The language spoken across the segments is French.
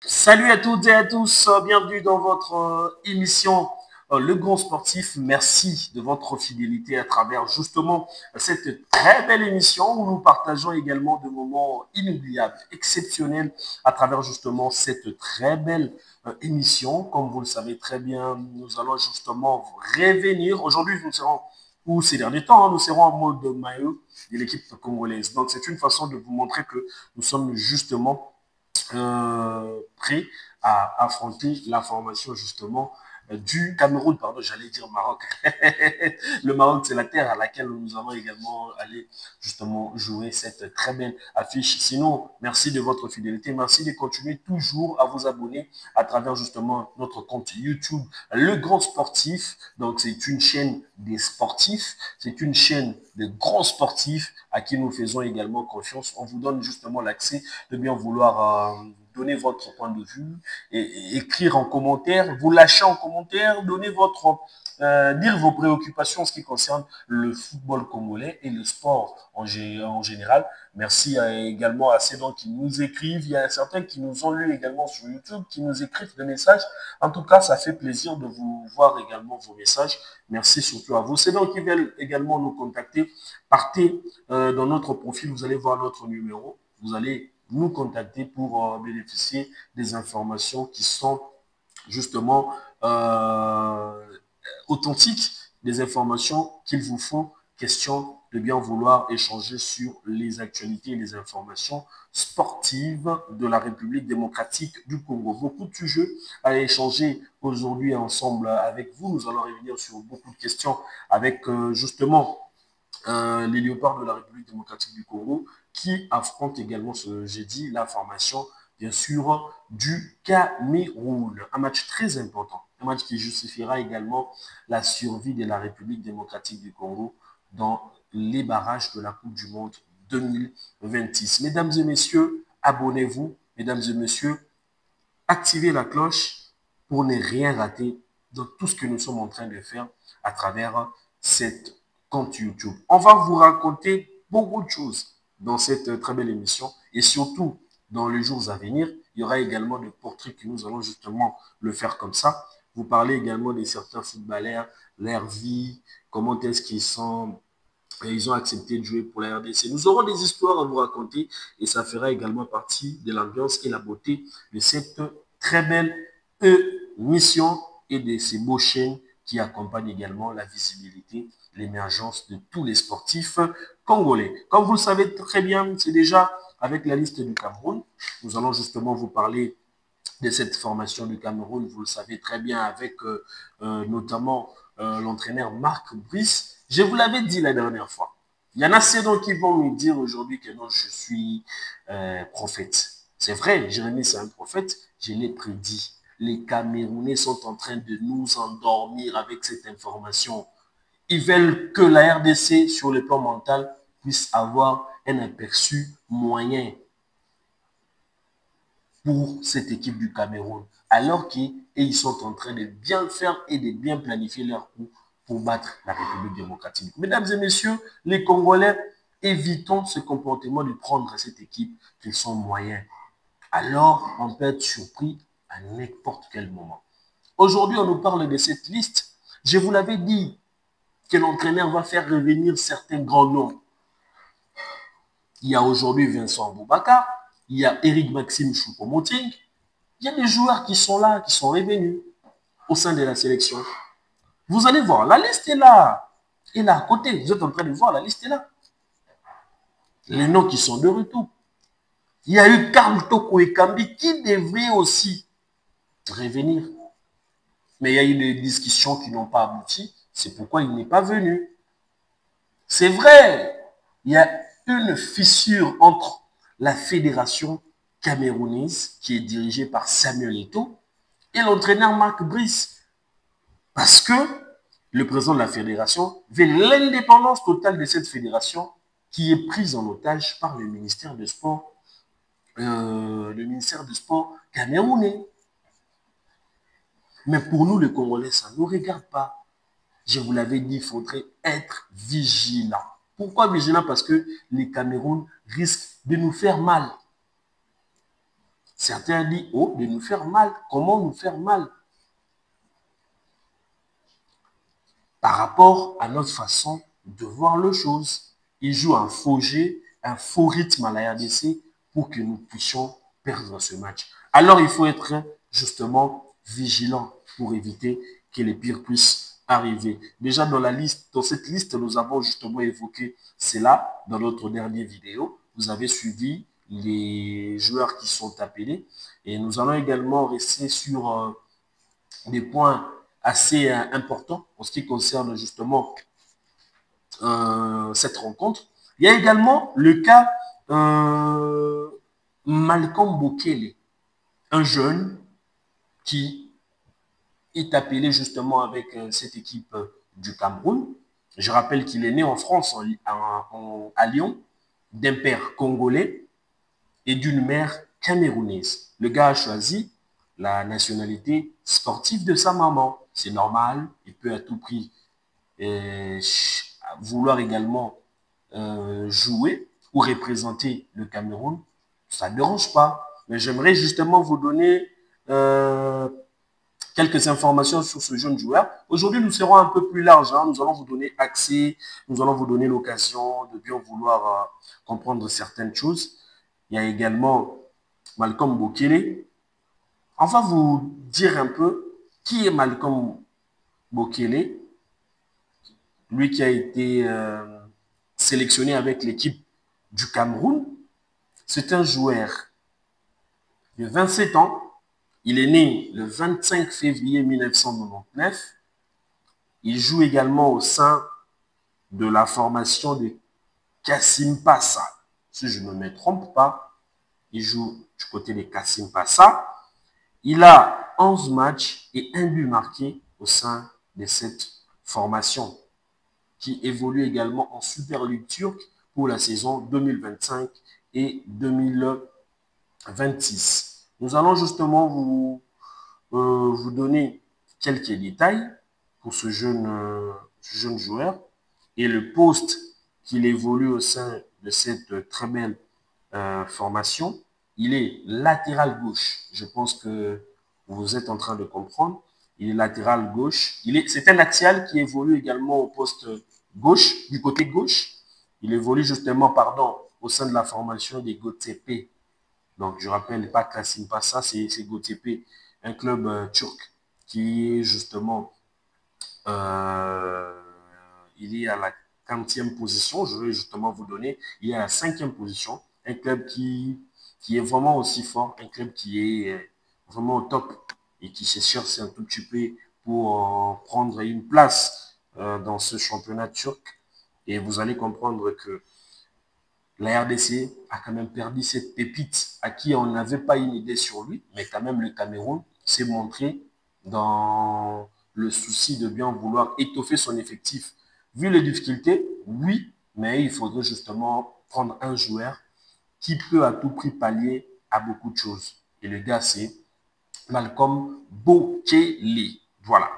Salut à toutes et à tous, bienvenue dans votre émission Le Grand Sportif. Merci de votre fidélité à travers justement cette très belle émission où nous partageons également des moments inoubliables, exceptionnels à travers justement cette très belle émission. Comme vous le savez très bien, nous allons justement revenir. Aujourd'hui, nous serons, ou ces derniers temps, nous serons en mode maillot de l'équipe congolaise. Donc c'est une façon de vous montrer que nous sommes justement prêt à affronter la formation justement du Cameroun, pardon, j'allais dire Maroc. Le Maroc, c'est la terre à laquelle nous allons également aller justement jouer cette très belle affiche. Sinon, merci de votre fidélité. Merci de continuer toujours à vous abonner à travers justement notre compte YouTube, Le Grand Sportif. Donc, c'est une chaîne des sportifs. C'est une chaîne de grands sportifs à qui nous faisons également confiance. On vous donne justement l'accès de bien vouloir donner votre point de vue et écrire en commentaire, vous lâchez en commentaire, donner votre dire vos préoccupations en ce qui concerne le football congolais et le sport en général. Merci également à ceux qui nous écrivent. Il y a certains qui nous ont lu également sur YouTube, qui nous écrivent des messages. En tout cas, ça fait plaisir de vous voir également vos messages. Merci surtout à vous. Ceux qui veulent également nous contacter, partez dans notre profil, vous allez voir notre numéro. Vous allez nous contacter pour bénéficier des informations qui sont justement authentiques, des informations qu'il vous faut, question de bien vouloir échanger sur les actualités et les informations sportives de la République démocratique du Congo. Beaucoup de sujets à échanger aujourd'hui ensemble avec vous. Nous allons revenir sur beaucoup de questions avec justement les léopards de la République démocratique du Congo qui affrontent également ce jeudi la formation, bien sûr, du Cameroun. Un match très important, un match qui justifiera également la survie de la République démocratique du Congo dans les barrages de la Coupe du Monde 2026. Mesdames et messieurs, abonnez-vous. Mesdames et messieurs, activez la cloche pour ne rien rater de tout ce que nous sommes en train de faire à travers cette compte YouTube. On va vous raconter beaucoup de choses dans cette très belle émission et surtout dans les jours à venir. Il y aura également des portraits que nous allons justement le faire comme ça. Vous parlez également de certains footballeurs, leur vie, comment est-ce qu'ils sont et ils ont accepté de jouer pour la RDC. Nous aurons des histoires à vous raconter et ça fera également partie de l'ambiance et la beauté de cette très belle mission et de ces beaux chaînes qui accompagnent également la visibilité, l'émergence de tous les sportifs congolais. Comme vous le savez très bien, c'est déjà avec la liste du Cameroun. Nous allons justement vous parler de cette formation du Cameroun, vous le savez très bien, avec notamment l'entraîneur Marc Brice. Je vous l'avais dit la dernière fois. Il y en a ceux qui vont me dire aujourd'hui que non, je suis prophète. C'est vrai, Jérémie, c'est un prophète, je l'ai prédit. Les Camerounais sont en train de nous endormir avec cette information. Ils veulent que la RDC, sur le plan mental, puisse avoir un aperçu moyen pour cette équipe du Cameroun, alors qu'ils sont en train de bien faire et de bien planifier leur coup pour battre la République démocratique. Mesdames et messieurs, les Congolais, évitons ce comportement de prendre cette équipe qu'ils sont moyens. Alors, on peut être surpris à n'importe quel moment. Aujourd'hui, on nous parle de cette liste. Je vous l'avais dit que l'entraîneur va faire revenir certains grands noms. Il y a aujourd'hui Vincent Boubacar, il y a Eric Maxime Choupo-Moting, il y a des joueurs qui sont là, qui sont revenus au sein de la sélection. Vous allez voir, la liste est là. Et là, à côté, vous êtes en train de voir, la liste est là. Les noms qui sont de retour. Il y a eu Karl Toko Ekambi qui devrait aussi revenir. Mais il y a eu des discussions qui n'ont pas abouti. C'est pourquoi il n'est pas venu. C'est vrai, il y a une fissure entre la fédération camerounaise, qui est dirigée par Samuel Eto'o, et l'entraîneur Marc Brice. Parce que le président de la fédération veut l'indépendance totale de cette fédération qui est prise en otage par le ministère des Sports, camerounais. Mais pour nous, les Congolais, ça ne nous regarde pas. Je vous l'avais dit, il faudrait être vigilant. Pourquoi vigilant? Parce que les Cameroun risquent de nous faire mal. Certains disent, oh, de nous faire mal. Comment nous faire mal? Par rapport à notre façon de voir les choses. Il joue un faux jeu, un faux rythme à la RDC pour que nous puissions perdre ce match. Alors, il faut être justement vigilant pour éviter que les pires puissent arriver. Déjà, dans cette liste, nous avons justement évoqué cela dans notre dernière vidéo. Vous avez suivi les joueurs qui sont appelés et nous allons également rester sur des points assez importants en ce qui concerne justement cette rencontre. Il y a également le cas Malcolm Bokele, un jeune qui est appelé justement avec cette équipe du Cameroun. Je rappelle qu'il est né en France, à Lyon, d'un père congolais et d'une mère camerounaise. Le gars a choisi la nationalité sportive de sa maman. C'est normal, il peut à tout prix vouloir également jouer ou représenter le Cameroun. Ça ne dérange pas. Mais j'aimerais justement vous donner quelques informations sur ce jeune joueur. Aujourd'hui, nous serons un peu plus larges. Hein. Nous allons vous donner accès, nous allons vous donner l'occasion de bien vouloir comprendre certaines choses. Il y a également Malcolm Bokele. On va vous dire un peu qui est Malcolm Bokele, lui qui a été sélectionné avec l'équipe du Cameroun. C'est un joueur de 27 ans. Il est né le 25 février 1999. Il joue également au sein de la formation de Kassim Passa. Si je ne me trompe pas, il joue du côté de Kassim Passa. Il a 11 matchs et un but marqué au sein de cette formation qui évolue également en Super League turque pour la saison 2025 et 2026. Nous allons justement vous donner quelques détails pour ce jeune joueur et le poste qu'il évolue au sein de cette très belle formation. Il est latéral gauche. Je pense que vous êtes en train de comprendre. Il est latéral gauche. C'est un axial qui évolue également au poste gauche, du côté gauche. Il évolue justement, pardon, au sein de la formation des GOTP. Donc, je rappelle pas Kassim Passa, c'est GOTP, un club turc qui est justement, il est à la 40e position. Je vais justement vous donner, il est à la 5e position. Un club qui est vraiment aussi fort, un club qui est vraiment au top et qui se cherche un tout petit peu pour prendre une place dans ce championnat turc. Et vous allez comprendre que la RDC a quand même perdu cette pépite à qui on n'avait pas une idée sur lui, mais quand même le Cameroun s'est montré dans le souci de bien vouloir étoffer son effectif. Vu les difficultés, oui, mais il faudrait justement prendre un joueur qui peut à tout prix pallier à beaucoup de choses. Et le gars, c'est Malcolm Bokele. Voilà.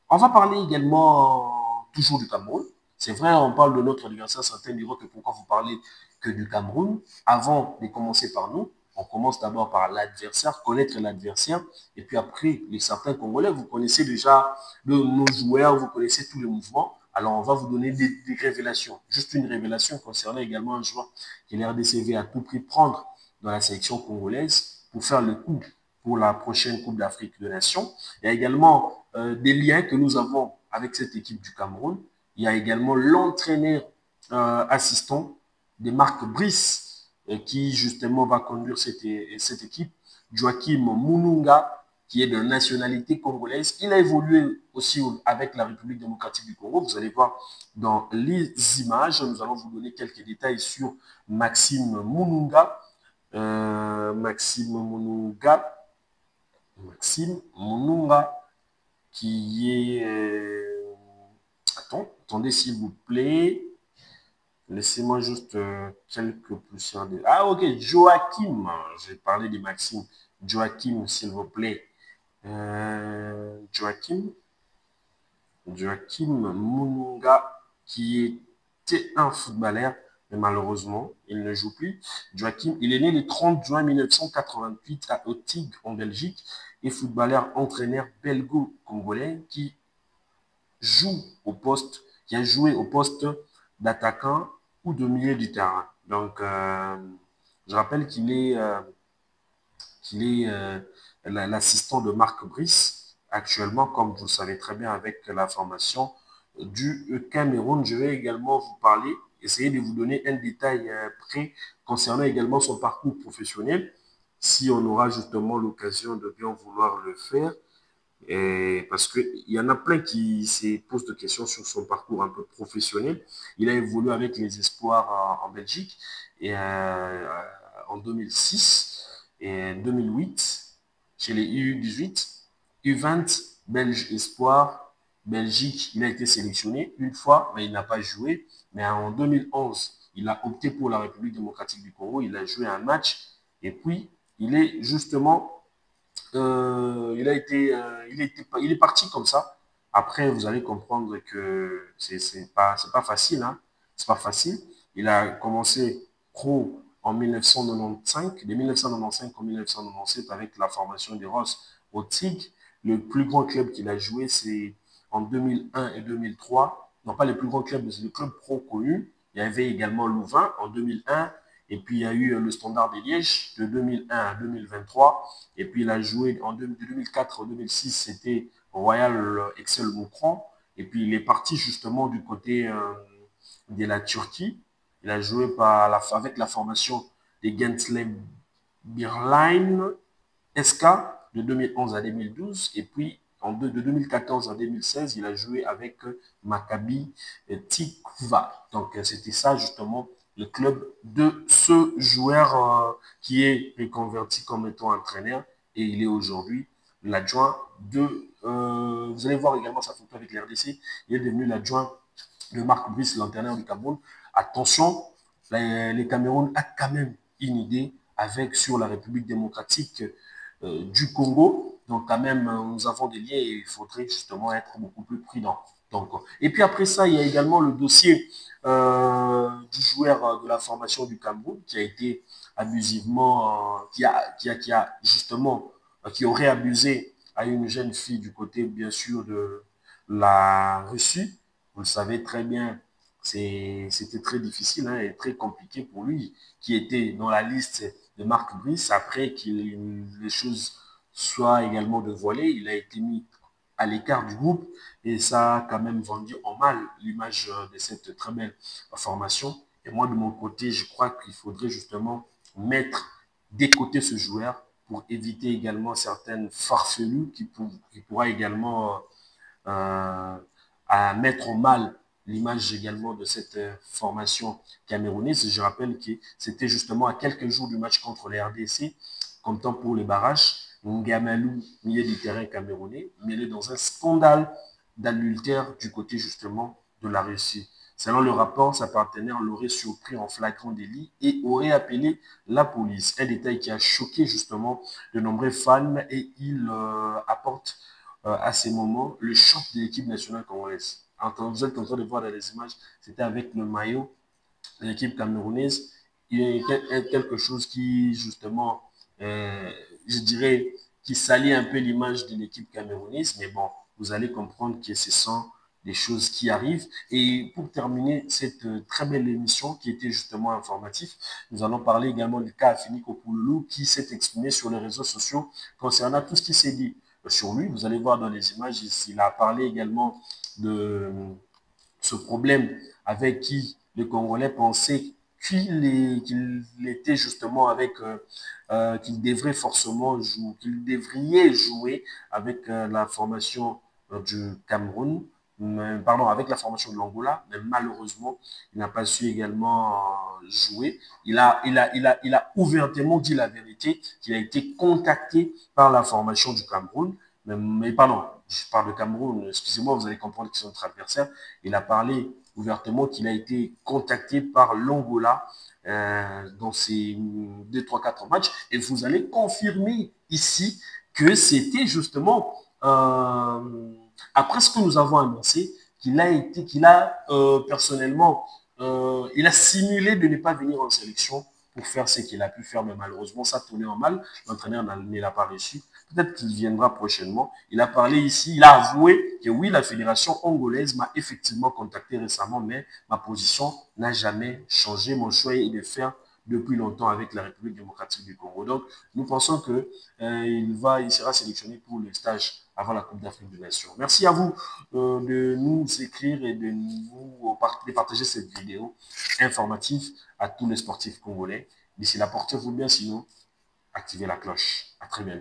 On va parler également toujours du Cameroun. C'est vrai, on parle de notre adversaire, certains diront que pourquoi vous parlez que du Cameroun. Avant de commencer par nous, on commence d'abord par l'adversaire, connaître l'adversaire, et puis après, les certains Congolais, vous connaissez déjà nos joueurs, vous connaissez tous les mouvements. Alors, on va vous donner des révélations. Juste une révélation concernant également un joueur que l'RDC veut à tout prix prendre dans la sélection congolaise pour faire le coup pour la prochaine Coupe d'Afrique des Nations. Il y a également des liens que nous avons avec cette équipe du Cameroun. Il y a également l'entraîneur assistant des Marc Brice qui justement va conduire cette équipe. Joachim Mununga, qui est de nationalité congolaise. Il a évolué aussi avec la République démocratique du Congo. Vous allez voir dans les images, nous allons vous donner quelques détails sur Maxime Mununga. Maxime Mununga, qui est... attendez s'il vous plaît. Laissez-moi juste quelques poussières de... Ah, ok, Joachim. J'ai parlé de Maxime. Joachim, s'il vous plaît. Joachim Mununga, qui était un footballeur mais malheureusement, il ne joue plus. Joachim, il est né le 30 juin 1988 à Otig, en Belgique, et footballeur entraîneur belgo-congolais qui a joué au poste d'attaquant ou de milieu du terrain. Donc, je rappelle qu'il est l'assistant de Marc Brice actuellement, comme vous le savez très bien, avec la formation du Cameroun. Je vais également vous parler, essayer de vous donner un détail près concernant également son parcours professionnel, si on aura justement l'occasion de bien vouloir le faire. Et parce qu'il y en a plein qui se posent des questions sur son parcours un peu professionnel. Il a évolué avec les espoirs en Belgique et en 2006 et 2008 chez les U18, U20, Belge Espoir, Belgique. Il a été sélectionné une fois, mais il n'a pas joué. Mais en 2011, il a opté pour la République démocratique du Congo. Il a joué un match et puis il est justement il est parti comme ça. Après, vous allez comprendre que c'est pas facile, hein. C'est pas facile. Il a commencé pro en 1995, de 1995 en 1997 avec la formation des Ross au TIG. Le plus grand club qu'il a joué, c'est en 2001 et 2003. Non, pas les plus grands clubs, mais c'est le club pro connu. Il y avait également Louvain en 2001. Et puis, il y a eu le Standard de Liège de 2001 à 2023. Et puis, il a joué de 2004 à 2006, c'était Royal Excel Moucron. Et puis, il est parti justement du côté de la Turquie. Il a joué avec la formation des Gentle Birline SK de 2011 à 2012. Et puis, de 2014 à 2016, il a joué avec Maccabi Tikva. Donc, c'était ça justement le club de ce joueur qui est reconverti comme étant entraîneur et il est aujourd'hui l'adjoint vous allez voir également sa photo avec l'RDC, il est devenu l'adjoint de Marc Brice, l'entraîneur du Cameroun. Attention, les Cameroun a quand même une idée sur la République démocratique du Congo. Donc quand même, nous avons des liens et il faudrait justement être beaucoup plus prudent. Donc, et puis après ça, il y a également le dossier du joueur de la formation du Cameroun qui a été abusivement, qui aurait abusé à une jeune fille du côté, bien sûr, de la Russie. Vous le savez très bien, c'était très difficile, hein, et très compliqué pour lui, qui était dans la liste de Marc Brice. Après que les choses soient également dévoilées, il a été mis à l'écart du groupe et ça a quand même vendu en mal l'image de cette très belle formation. Et moi, de mon côté, je crois qu'il faudrait justement mettre de côté ce joueur pour éviter également certaines farfelues qui pourra également à mettre en mal l'image également de cette formation camerounaise. Je rappelle que c'était justement à quelques jours du match contre les RDC, comptant pour les barrages. Ngamalou, milieu du terrain camerounais, mêlé dans un scandale d'adultère du côté justement de la Russie. Selon le rapport, sa partenaire l'aurait surpris en flagrant délit et aurait appelé la police. Un détail qui a choqué justement de nombreux fans et il apporte à ces moments le choc de l'équipe nationale congolaise. Vous êtes en train de voir dans les images, c'était avec le maillot de l'équipe camerounaise. Il y a quelque chose qui, justement, je dirais, qui salit un peu l'image de l'équipe camerounaise, mais bon, vous allez comprendre que ce sont des choses qui arrivent. Et pour terminer cette très belle émission qui était justement informative, nous allons parler également du cas Afini Kopoulou qui s'est exprimé sur les réseaux sociaux concernant tout ce qui s'est dit sur lui. Vous allez voir dans les images, il a parlé également de ce problème avec qui les Congolais pensaient qu'il était justement qu'il devrait forcément jouer, qu'il devrait jouer avec la formation du Cameroun, pardon, avec la formation de l'Angola, mais malheureusement, il n'a pas su également jouer. Il a ouvertement dit la vérité, qu'il a été contacté par la formation du Cameroun, mais pardon, je parle de Cameroun, excusez-moi, vous allez comprendre qu'ils sont notre adversaire. Il a parlé ouvertement qu'il a été contacté par l'Angola dans ces 2, 3, 4 matchs. Et vous allez confirmer ici que c'était justement, après ce que nous avons annoncé, qu'il a personnellement il a simulé de ne pas venir en sélection pour faire ce qu'il a pu faire, mais malheureusement, ça tournait en mal. L'entraîneur ne l'a pas reçu. Peut-être qu'il viendra prochainement. Il a parlé ici, il a avoué que oui, la fédération congolaise m'a effectivement contacté récemment, mais ma position n'a jamais changé. Mon choix est de faire depuis longtemps avec la République démocratique du Congo. Donc, nous pensons que il sera sélectionné pour le stage avant la Coupe d'Afrique des Nations. Merci à vous de nous écrire et de partager cette vidéo informative à tous les sportifs congolais. D'ici là, portez-vous bien, sinon, activez la cloche. À très bientôt.